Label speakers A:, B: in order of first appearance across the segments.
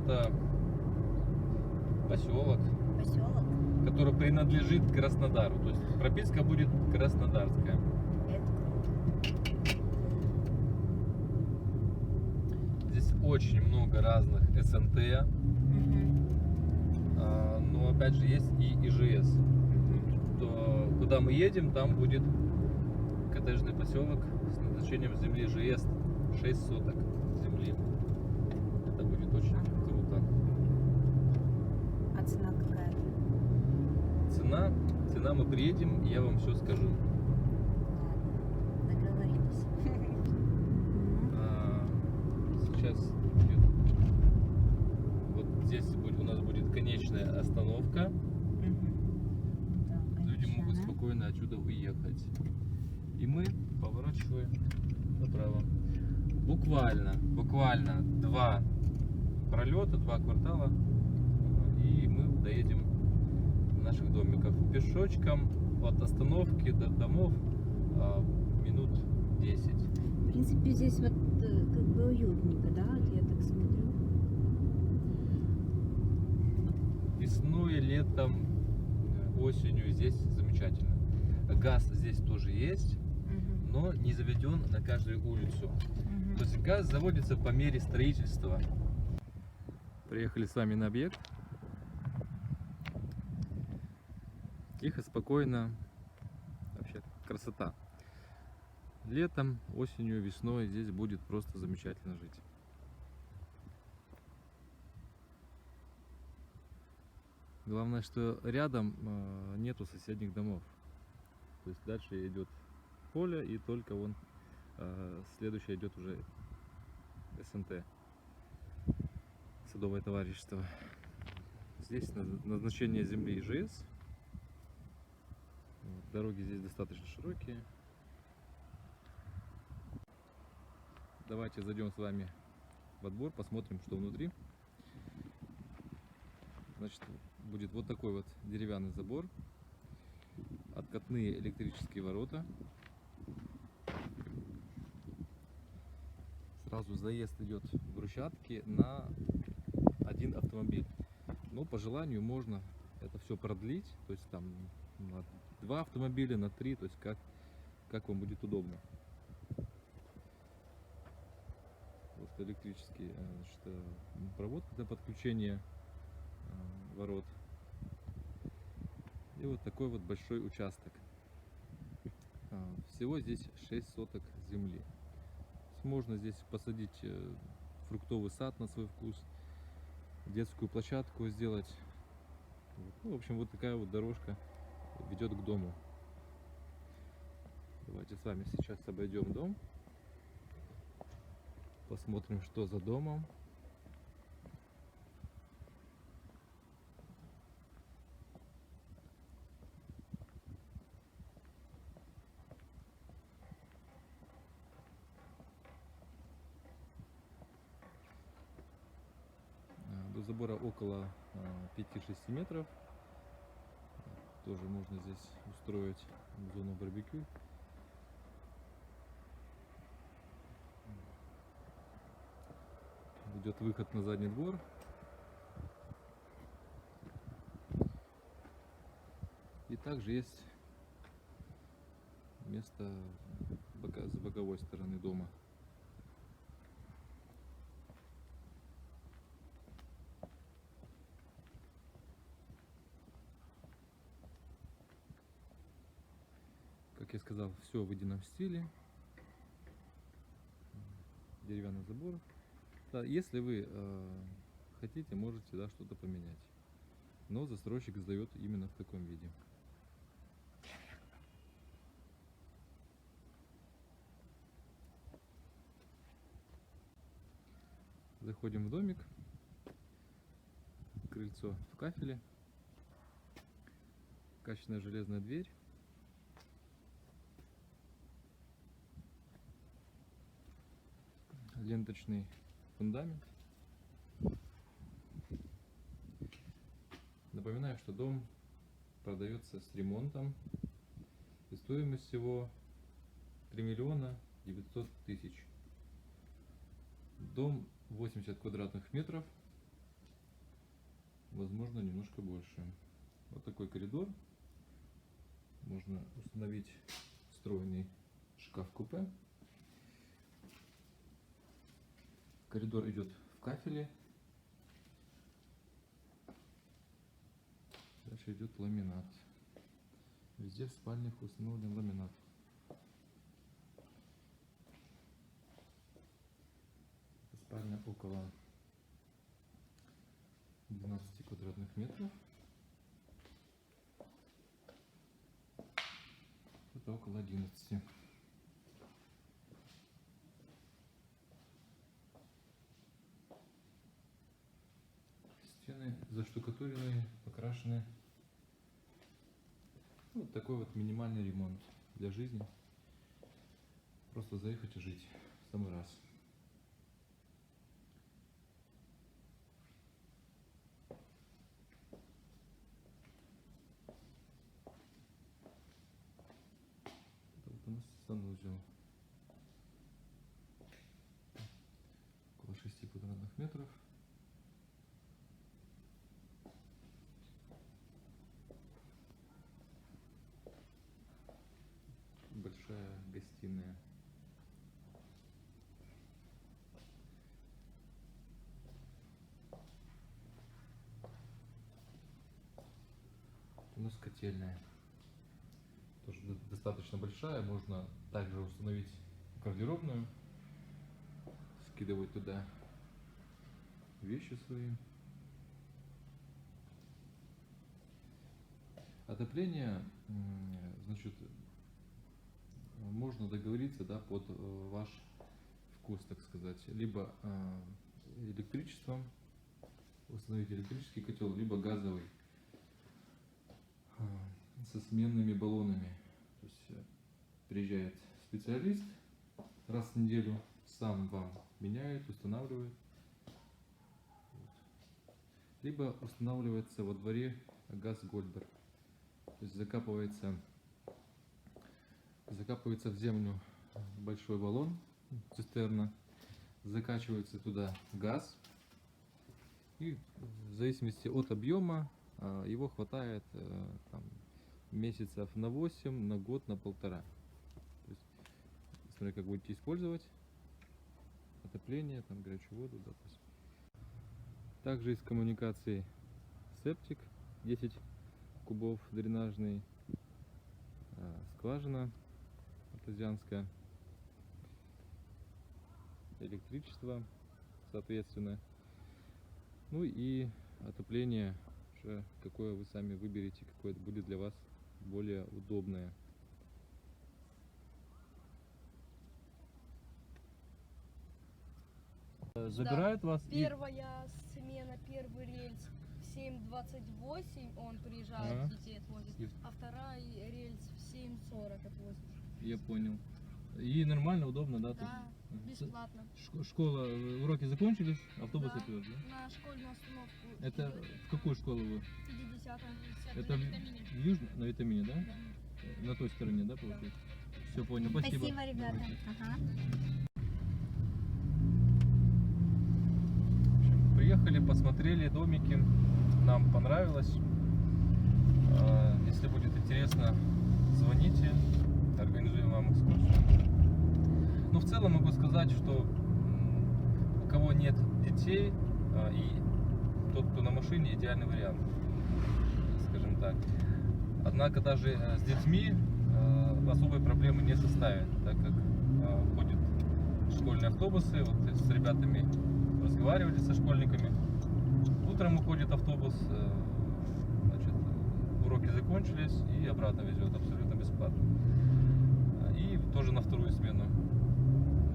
A: это поселок,
B: Поселок.
A: который принадлежит Краснодару. То есть прописка будет краснодарская.
B: Это круто.
A: Здесь очень много разных СНТ,
B: Мгм.
A: но опять же есть и ИЖС. То, куда мы едем, там будет коттеджный поселок с назначением земли ЖС 6 соток земли. Это будет очень круто.
B: А цена какая-то?
A: Цена мы приедем, и я вам все скажу.
B: Ладно, договорились.
A: Сейчас будет, вот здесь у нас будет конечная остановка. Люди могут спокойно отсюда уехать. И мы поворачиваем направо. Буквально 2 пролета, 2 квартала, и мы доедем до наших домиков. Пешочком от остановки до домов минут 10.
B: В принципе, здесь вот как бы уютненько, да? Вот я так смотрю.
A: Весной, летом, осенью здесь замечательно. Газ здесь тоже есть, но не заведен на каждую улицу. То есть газ заводится по мере строительства. Приехали с вами на объект. Тихо, спокойно. Вообще красота. Летом, осенью, весной здесь будет просто замечательно жить. Главное, что рядом нету соседних домов. То есть дальше идет поле, и только вон следующее идет уже СНТ, садовое товарищество. Здесь назначение земли ИЖС. Дороги здесь достаточно широкие. Давайте зайдем с вами во двор, посмотрим, что внутри. Значит, будет вот такой вот деревянный забор, откатные электрические ворота. Сразу заезд идет брусчатки на 1 автомобиль. Но по желанию можно это все продлить, то есть там на 2 автомобиля, на 3, то есть как вам будет удобно. Вот электрический, значит, проводка для подключения ворот. И вот такой вот большой участок. Всего здесь 6 соток земли. Можно здесь посадить фруктовый сад на свой вкус, детскую площадку сделать. Ну, в общем, вот такая вот дорожка ведет к дому. Давайте с вами сейчас обойдем дом, посмотрим, что за домом. До забора около 5-6 метров. Тоже можно здесь устроить зону барбекю. Идет выход на задний двор. И также есть место с боковой стороны дома. Как я сказал, все в едином стиле. Деревянный забор. Да, если вы хотите, можете что-то поменять. Но застройщик сдает именно в таком виде. Заходим в домик. Крыльцо в кафеле. Качественная железная дверь. Ленточный фундамент. Напоминаю, что дом продается с ремонтом. И стоимость всего 3 миллиона 900 тысяч. Дом 80 квадратных метров. возможно, немножко больше. Вот такой коридор. Можно установить встроенный шкаф-купе. Коридор идет в кафеле. Дальше идет ламинат. Везде в спальнях установлен ламинат. Спальня около 12 квадратных метров. Это около 11. Стены заштукатуренные, покрашены. Вот такой вот минимальный ремонт для жизни. Просто заехать и жить в самый раз. Это вот у нас санузел. Около 6 квадратных метров. Большая гостиная. У нас котельная. Тоже достаточно большая. Можно также установить гардеробную. Скидывать туда вещи свои. Отопление, значит, можно договориться, да, под ваш вкус, так сказать. Либо электричеством установить электрический котел, либо газовый со сменными баллонами. То есть приезжает специалист раз в неделю, сам вам меняет, устанавливает. Либо устанавливается во дворе газ Гольбер. То есть закапывается в землю большой баллон, цистерна, закачивается туда газ, и в зависимости от объема его хватает там, месяцев на 8, на год, на 1,5. То есть, смотря как будете использовать отопление, там горячую воду, допустим. Также из коммуникации септик 10 кубов дренажный, скважина артезианская, электричество, соответственно. Ну и отопление, уже какое вы сами выберете, какое будет для вас более удобное. Забирает вас
C: Первая смена, первый рельс в 7:28 он приезжает, детей отвозит, а вторая рельс в 7:40 отвозит.
A: Я понял. И нормально, удобно, да?
C: Да, бесплатно.
A: Школа, уроки закончились, автобус
C: Да.
A: отвез, да?
C: На школьную остановку.
A: Это
C: идет.
A: в какую школу вы?
C: 50-я.
A: Это в Южном, на Витамине, да? На той стороне, да, получается? Все понял, спасибо.
B: Спасибо, ребята. Ага.
A: В общем, приехали, посмотрели домики, нам понравилось. Если будет интересно, звоните, организуем вам экскурсию. Но в целом могу сказать, что у кого нет детей и тот, кто на машине, идеальный вариант, скажем так. Однако даже с детьми особой проблемы не составит, так как ходят школьные автобусы. Вот с ребятами разговаривали, со школьниками. Утром уходит автобус, значит, уроки закончились и обратно везет абсолютно бесплатно. И тоже на вторую смену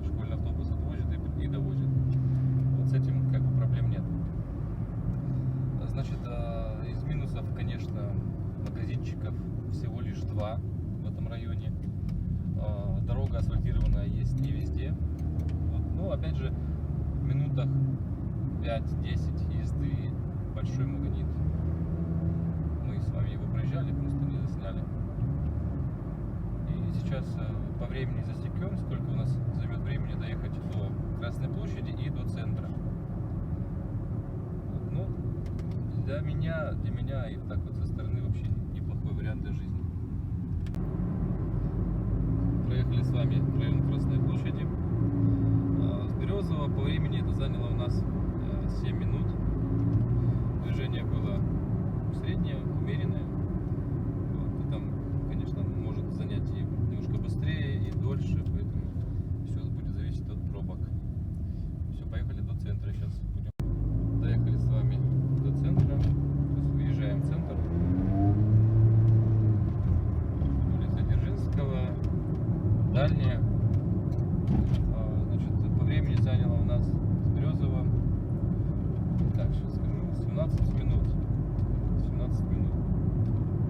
A: школьный автобус отвозит и довозит. Вот с этим как бы проблем нет. Значит, из минусов, конечно, магазинчиков всего лишь 2 в этом районе. Дорога асфальтированная есть не везде. Вот. Но опять же, в минутах 5-10 езды большой магнит. Мы с вами его проезжали, просто не засняли. И сейчас по времени засекем, сколько у нас займет времени доехать до Красной площади и до центра. Ну, для меня и так вот со стороны вообще неплохой вариант для жизни. Проехали с вами в район Красной площади. С Березового по времени это заняло у нас 7 минут. Движение было среднее, умеренное. Вот. И там, конечно, может занять и немножко быстрее, и дольше, поэтому все будет зависеть от пробок. Все, поехали до центра. Сейчас будем. Доехали с вами до центра. Сейчас выезжаем в центр. Улица Дзержинского. Дальняя.